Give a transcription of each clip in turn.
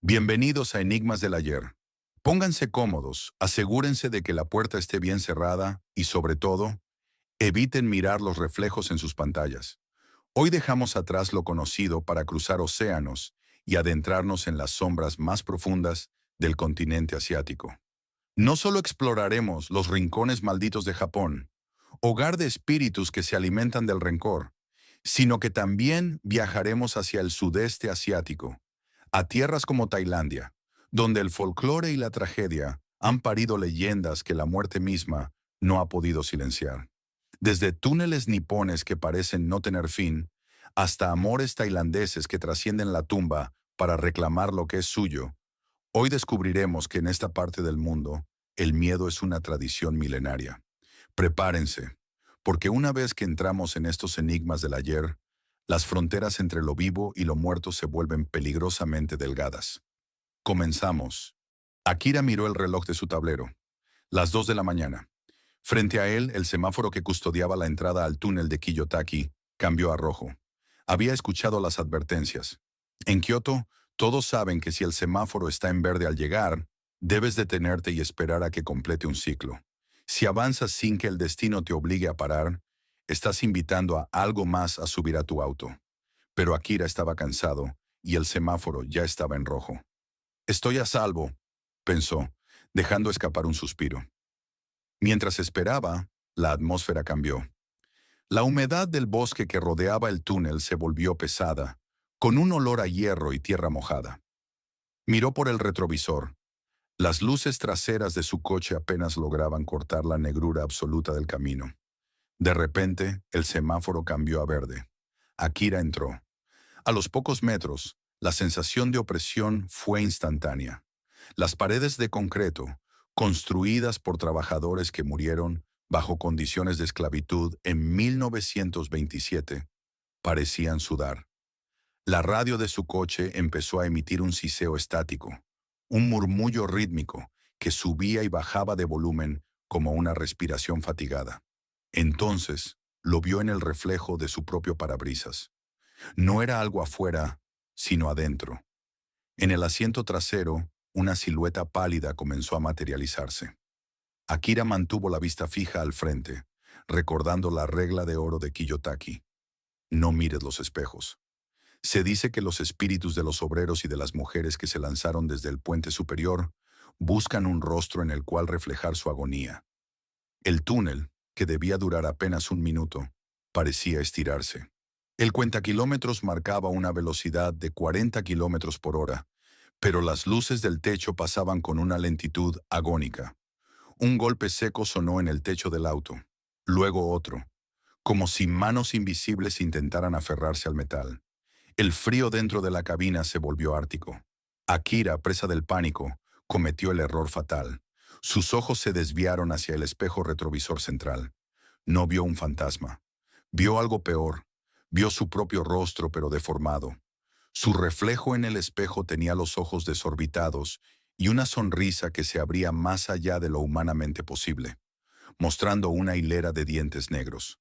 Bienvenidos a Enigmas del Ayer. Pónganse cómodos, asegúrense de que la puerta esté bien cerrada y, sobre todo, eviten mirar los reflejos en sus pantallas. Hoy dejamos atrás lo conocido para cruzar océanos y adentrarnos en las sombras más profundas del continente asiático. No solo exploraremos los rincones malditos de Japón, hogar de espíritus que se alimentan del rencor, sino que también viajaremos hacia el sudeste asiático, a tierras como Tailandia, donde el folclore y la tragedia han parido leyendas que la muerte misma no ha podido silenciar. Desde túneles nipones que parecen no tener fin, hasta amores tailandeses que trascienden la tumba para reclamar lo que es suyo, hoy descubriremos que en esta parte del mundo, el miedo es una tradición milenaria. Prepárense, porque una vez que entramos en estos enigmas del ayer, las fronteras entre lo vivo y lo muerto se vuelven peligrosamente delgadas. Comenzamos. Akira miró el reloj de su tablero. Las 2 de la mañana. Frente a él, el semáforo que custodiaba la entrada al túnel de Kiyotaki cambió a rojo. Había escuchado las advertencias. En Kioto, todos saben que si el semáforo está en verde al llegar, debes detenerte y esperar a que complete un ciclo. Si avanzas sin que el destino te obligue a parar, estás invitando a algo más a subir a tu auto. Pero Akira estaba cansado y el semáforo ya estaba en rojo. Estoy a salvo, pensó, dejando escapar un suspiro. Mientras esperaba, la atmósfera cambió. La humedad del bosque que rodeaba el túnel se volvió pesada, con un olor a hierro y tierra mojada. Miró por el retrovisor. Las luces traseras de su coche apenas lograban cortar la negrura absoluta del camino. De repente, el semáforo cambió a verde. Akira entró. A los pocos metros, la sensación de opresión fue instantánea. Las paredes de concreto, construidas por trabajadores que murieron bajo condiciones de esclavitud en 1927, parecían sudar. La radio de su coche empezó a emitir un siseo estático, un murmullo rítmico que subía y bajaba de volumen como una respiración fatigada. Entonces, lo vio en el reflejo de su propio parabrisas. No era algo afuera, sino adentro. En el asiento trasero, una silueta pálida comenzó a materializarse. Akira mantuvo la vista fija al frente, recordando la regla de oro de Kiyotaki. No mires los espejos. Se dice que los espíritus de los obreros y de las mujeres que se lanzaron desde el puente superior buscan un rostro en el cual reflejar su agonía. El túnel, que debía durar apenas un minuto, parecía estirarse. El cuentakilómetros marcaba una velocidad de 40 kilómetros por hora, pero las luces del techo pasaban con una lentitud agónica. Un golpe seco sonó en el techo del auto, luego otro, como si manos invisibles intentaran aferrarse al metal. El frío dentro de la cabina se volvió ártico. Akira, presa del pánico, cometió el error fatal. Sus ojos se desviaron hacia el espejo retrovisor central. No vio un fantasma. Vio algo peor. Vio su propio rostro, pero deformado. Su reflejo en el espejo tenía los ojos desorbitados y una sonrisa que se abría más allá de lo humanamente posible, mostrando una hilera de dientes negros.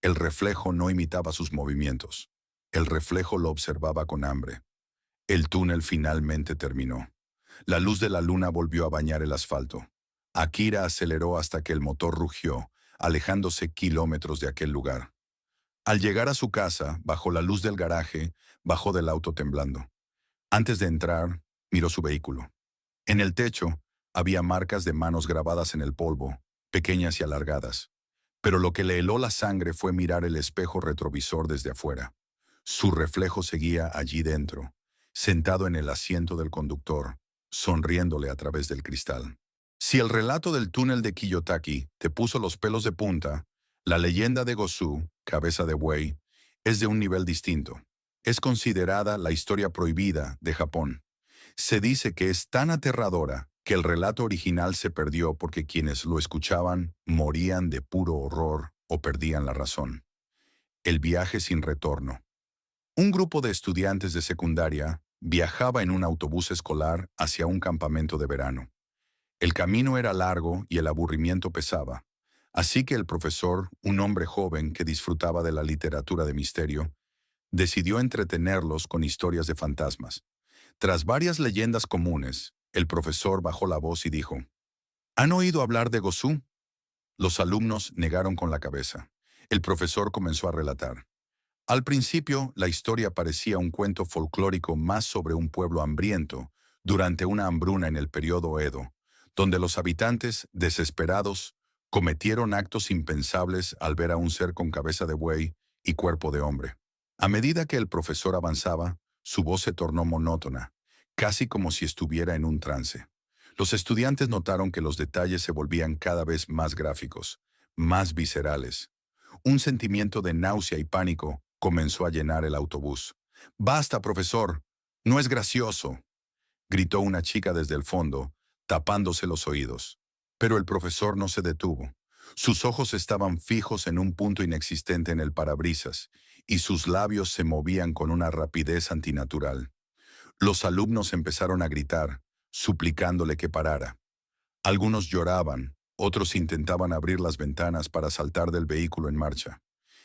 El reflejo no imitaba sus movimientos. El reflejo lo observaba con hambre. El túnel finalmente terminó. La luz de la luna volvió a bañar el asfalto. Akira aceleró hasta que el motor rugió, alejándose kilómetros de aquel lugar. Al llegar a su casa, bajo la luz del garaje, bajó del auto temblando. Antes de entrar, miró su vehículo. En el techo, había marcas de manos grabadas en el polvo, pequeñas y alargadas. Pero lo que le heló la sangre fue mirar el espejo retrovisor desde afuera. Su reflejo seguía allí dentro, sentado en el asiento del conductor, sonriéndole a través del cristal. Si el relato del túnel de Kiyotaki te puso los pelos de punta, la leyenda de Gozu, cabeza de buey, es de un nivel distinto. Es considerada la historia prohibida de Japón. Se dice que es tan aterradora que el relato original se perdió porque quienes lo escuchaban morían de puro horror o perdían la razón. El viaje sin retorno. Un grupo de estudiantes de secundaria viajaba en un autobús escolar hacia un campamento de verano. El camino era largo y el aburrimiento pesaba, así que el profesor, un hombre joven que disfrutaba de la literatura de misterio, decidió entretenerlos con historias de fantasmas. Tras varias leyendas comunes, el profesor bajó la voz y dijo, ¿Han oído hablar de Gosú? Los alumnos negaron con la cabeza. El profesor comenzó a relatar. Al principio, la historia parecía un cuento folclórico más sobre un pueblo hambriento durante una hambruna en el periodo Edo, donde los habitantes, desesperados, cometieron actos impensables al ver a un ser con cabeza de buey y cuerpo de hombre. A medida que el profesor avanzaba, su voz se tornó monótona, casi como si estuviera en un trance. Los estudiantes notaron que los detalles se volvían cada vez más gráficos, más viscerales. Un sentimiento de náusea y pánico comenzó a llenar el autobús. «¡Basta, profesor! ¡No es gracioso!», gritó una chica desde el fondo, tapándose los oídos. Pero el profesor no se detuvo. Sus ojos estaban fijos en un punto inexistente en el parabrisas, y sus labios se movían con una rapidez antinatural. Los alumnos empezaron a gritar, suplicándole que parara. Algunos lloraban, otros intentaban abrir las ventanas para saltar del vehículo en marcha.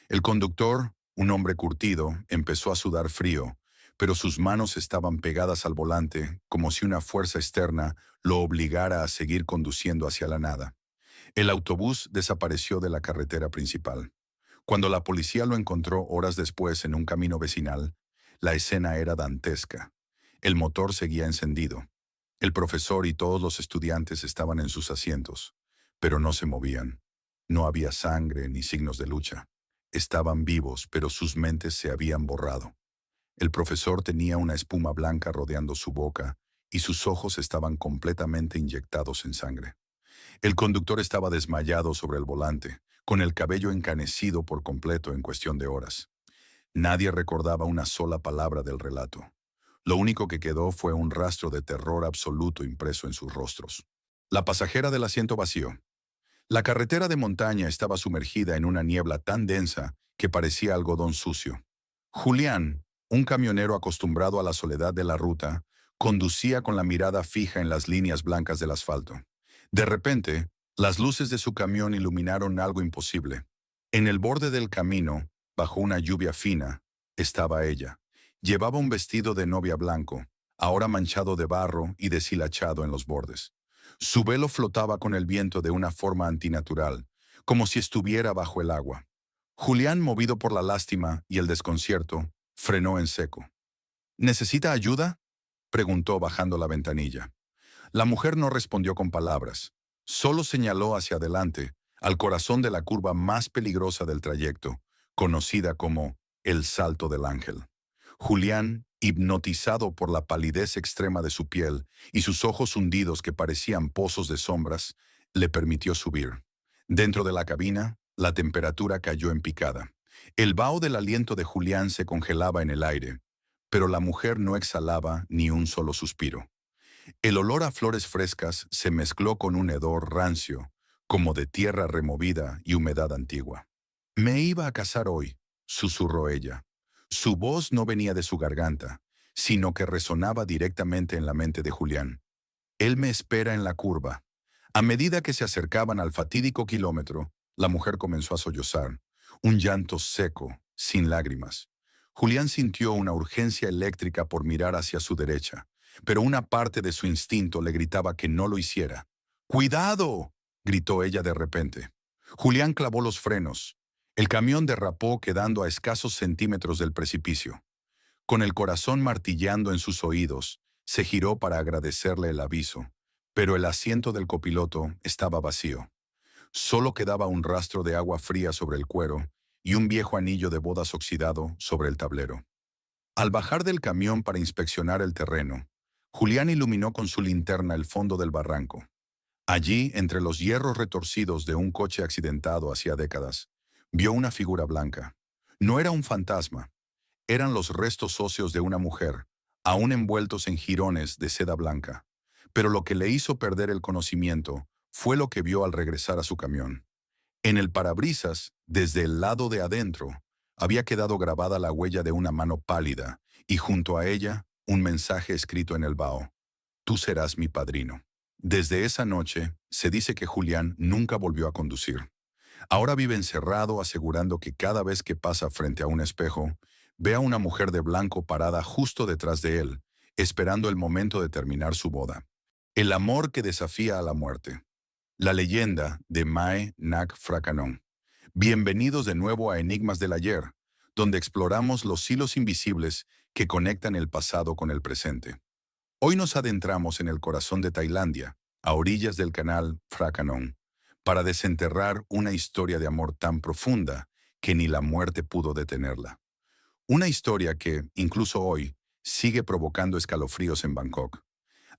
El conductor, un hombre curtido, empezó a sudar frío, pero sus manos estaban pegadas al volante como si una fuerza externa lo obligara a seguir conduciendo hacia la nada. El autobús desapareció de la carretera principal. Cuando la policía lo encontró horas después en un camino vecinal, la escena era dantesca. El motor seguía encendido. El profesor y todos los estudiantes estaban en sus asientos, pero no se movían. No había sangre ni signos de lucha. Estaban vivos, pero sus mentes se habían borrado. El profesor tenía una espuma blanca rodeando su boca y sus ojos estaban completamente inyectados en sangre. El conductor estaba desmayado sobre el volante, con el cabello encanecido por completo en cuestión de horas. Nadie recordaba una sola palabra del relato. Lo único que quedó fue un rastro de terror absoluto impreso en sus rostros. La pasajera del asiento vacío. La carretera de montaña estaba sumergida en una niebla tan densa que parecía algodón sucio. Julián, un camionero acostumbrado a la soledad de la ruta, conducía con la mirada fija en las líneas blancas del asfalto. De repente, las luces de su camión iluminaron algo imposible. En el borde del camino, bajo una lluvia fina, estaba ella. Llevaba un vestido de novia blanco, ahora manchado de barro y deshilachado en los bordes. Su velo flotaba con el viento de una forma antinatural, como si estuviera bajo el agua. Julián, movido por la lástima y el desconcierto, frenó en seco. «¿Necesita ayuda?», preguntó bajando la ventanilla. La mujer no respondió con palabras, solo señaló hacia adelante, al corazón de la curva más peligrosa del trayecto, conocida como el Salto del Ángel. Julián, hipnotizado por la palidez extrema de su piel y sus ojos hundidos que parecían pozos de sombras, le permitió subir. Dentro de la cabina, la temperatura cayó en picada. El vaho del aliento de Julián se congelaba en el aire, pero la mujer no exhalaba ni un solo suspiro. El olor a flores frescas se mezcló con un hedor rancio, como de tierra removida y humedad antigua. «Me iba a casar hoy», susurró ella. Su voz no venía de su garganta, sino que resonaba directamente en la mente de Julián. «Él me espera en la curva». A medida que se acercaban al fatídico kilómetro, la mujer comenzó a sollozar, un llanto seco, sin lágrimas. Julián sintió una urgencia eléctrica por mirar hacia su derecha, pero una parte de su instinto le gritaba que no lo hiciera. «¡Cuidado!», gritó ella de repente. Julián clavó los frenos. El camión derrapó quedando a escasos centímetros del precipicio. Con el corazón martillando en sus oídos, se giró para agradecerle el aviso, pero el asiento del copiloto estaba vacío. Solo quedaba un rastro de agua fría sobre el cuero y un viejo anillo de bodas oxidado sobre el tablero. Al bajar del camión para inspeccionar el terreno, Julián iluminó con su linterna el fondo del barranco. Allí, entre los hierros retorcidos de un coche accidentado hacía décadas, vio una figura blanca. No era un fantasma, eran los restos óseos de una mujer, aún envueltos en jirones de seda blanca. Pero lo que le hizo perder el conocimiento fue lo que vio al regresar a su camión. En el parabrisas, desde el lado de adentro, había quedado grabada la huella de una mano pálida y junto a ella un mensaje escrito en el vaho: «Tú serás mi padrino». Desde esa noche, se dice que Julián nunca volvió a conducir. Ahora vive encerrado asegurando que cada vez que pasa frente a un espejo, ve a una mujer de blanco parada justo detrás de él, esperando el momento de terminar su boda. El amor que desafía a la muerte. La leyenda de Mae Nak Frakanon. Bienvenidos de nuevo a Enigmas del Ayer, donde exploramos los hilos invisibles que conectan el pasado con el presente. Hoy nos adentramos en el corazón de Tailandia, a orillas del canal Frakanon, para desenterrar una historia de amor tan profunda que ni la muerte pudo detenerla. Una historia que, incluso hoy, sigue provocando escalofríos en Bangkok.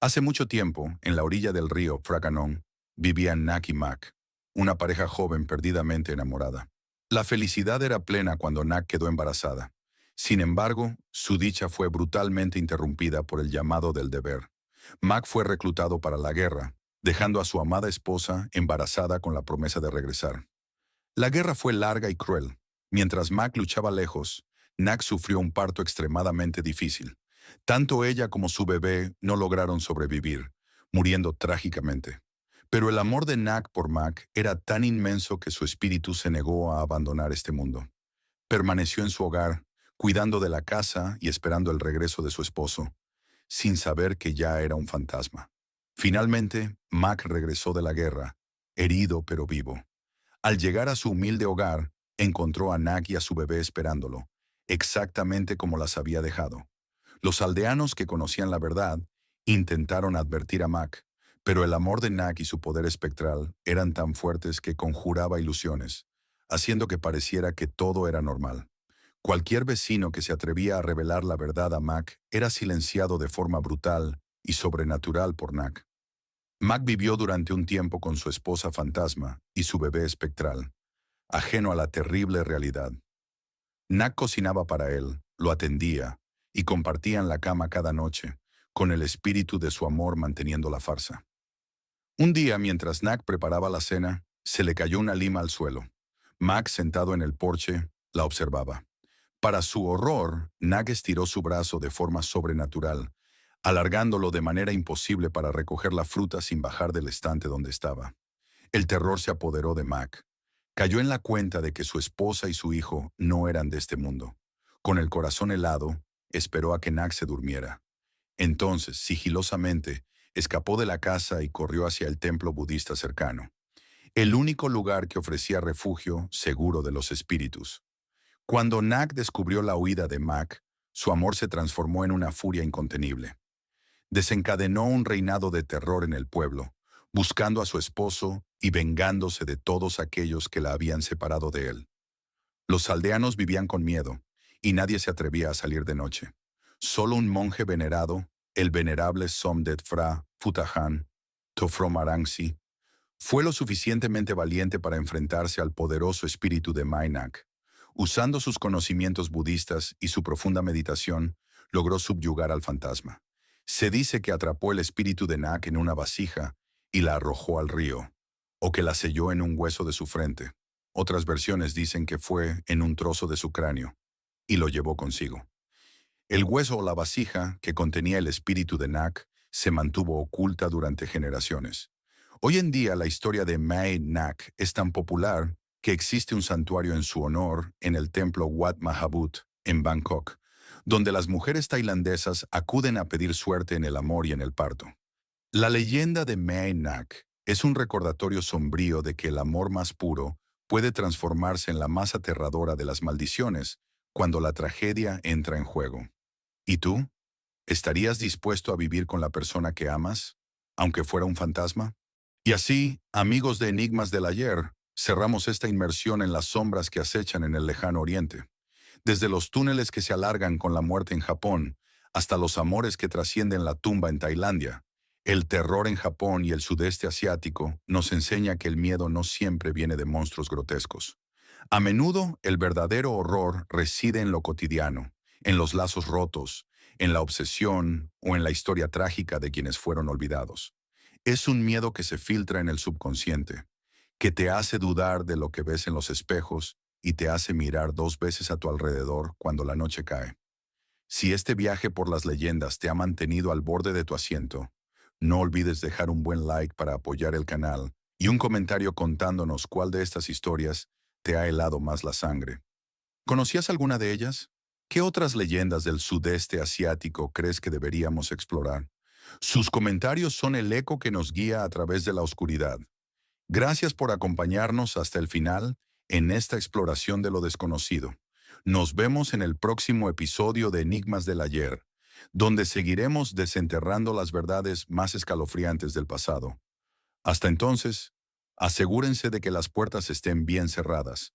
Hace mucho tiempo, en la orilla del río Frakanon, vivían Nak y Mak, una pareja joven perdidamente enamorada. La felicidad era plena cuando Nak quedó embarazada. Sin embargo, su dicha fue brutalmente interrumpida por el llamado del deber. Mak fue reclutado para la guerra, dejando a su amada esposa embarazada con la promesa de regresar. La guerra fue larga y cruel. Mientras Mak luchaba lejos, Nak sufrió un parto extremadamente difícil. Tanto ella como su bebé no lograron sobrevivir, muriendo trágicamente. Pero el amor de Nak por Mak era tan inmenso que su espíritu se negó a abandonar este mundo. Permaneció en su hogar, cuidando de la casa y esperando el regreso de su esposo, sin saber que ya era un fantasma. Finalmente, Mak regresó de la guerra, herido pero vivo. Al llegar a su humilde hogar, encontró a Nak y a su bebé esperándolo, exactamente como las había dejado. Los aldeanos que conocían la verdad intentaron advertir a Mak, pero el amor de Nak y su poder espectral eran tan fuertes que conjuraba ilusiones, haciendo que pareciera que todo era normal. Cualquier vecino que se atrevía a revelar la verdad a Mak era silenciado de forma brutal y sobrenatural por Nak. Mak vivió durante un tiempo con su esposa fantasma y su bebé espectral, ajeno a la terrible realidad. Nak cocinaba para él, lo atendía y compartían la cama cada noche, con el espíritu de su amor manteniendo la farsa. Un día, mientras Nak preparaba la cena, se le cayó una lima al suelo. Mak, sentado en el porche, la observaba. Para su horror, Nak estiró su brazo de forma sobrenatural, alargándolo de manera imposible para recoger la fruta sin bajar del estante donde estaba. El terror se apoderó de Mak. Cayó en la cuenta de que su esposa y su hijo no eran de este mundo. Con el corazón helado, esperó a que Nak se durmiera. Entonces, sigilosamente, escapó de la casa y corrió hacia el templo budista cercano, el único lugar que ofrecía refugio seguro de los espíritus. Cuando Nak descubrió la huida de Mak, su amor se transformó en una furia incontenible. Desencadenó un reinado de terror en el pueblo, buscando a su esposo y vengándose de todos aquellos que la habían separado de él. Los aldeanos vivían con miedo, y nadie se atrevía a salir de noche. Solo un monje venerado, el venerable Somdet Phra Phuthajan Tofromarangsi, fue lo suficientemente valiente para enfrentarse al poderoso espíritu de Nak. Usando sus conocimientos budistas y su profunda meditación, logró subyugar al fantasma. Se dice que atrapó el espíritu de Nak en una vasija y la arrojó al río, o que la selló en un hueso de su frente. Otras versiones dicen que fue en un trozo de su cráneo, y lo llevó consigo. El hueso o la vasija que contenía el espíritu de Nak se mantuvo oculta durante generaciones. Hoy en día la historia de Mae Nak es tan popular que existe un santuario en su honor en el templo Wat Mahabut, en Bangkok, donde las mujeres tailandesas acuden a pedir suerte en el amor y en el parto. La leyenda de Mae Nak es un recordatorio sombrío de que el amor más puro puede transformarse en la más aterradora de las maldiciones cuando la tragedia entra en juego. ¿Y tú? ¿Estarías dispuesto a vivir con la persona que amas, aunque fuera un fantasma? Y así, amigos de Enigmas del Ayer, cerramos esta inmersión en las sombras que acechan en el lejano oriente. Desde los túneles que se alargan con la muerte en Japón, hasta los amores que trascienden la tumba en Tailandia, el terror en Japón y el sudeste asiático nos enseña que el miedo no siempre viene de monstruos grotescos. A menudo, el verdadero horror reside en lo cotidiano, en los lazos rotos, en la obsesión o en la historia trágica de quienes fueron olvidados. Es un miedo que se filtra en el subconsciente, que te hace dudar de lo que ves en los espejos y te hace mirar 2 veces a tu alrededor cuando la noche cae. Si este viaje por las leyendas te ha mantenido al borde de tu asiento, no olvides dejar un buen like para apoyar el canal y un comentario contándonos cuál de estas historias te ha helado más la sangre. ¿Conocías alguna de ellas? ¿Qué otras leyendas del sudeste asiático crees que deberíamos explorar? Sus comentarios son el eco que nos guía a través de la oscuridad. Gracias por acompañarnos hasta el final en esta exploración de lo desconocido. Nos vemos en el próximo episodio de Enigmas del Ayer, donde seguiremos desenterrando las verdades más escalofriantes del pasado. Hasta entonces, asegúrense de que las puertas estén bien cerradas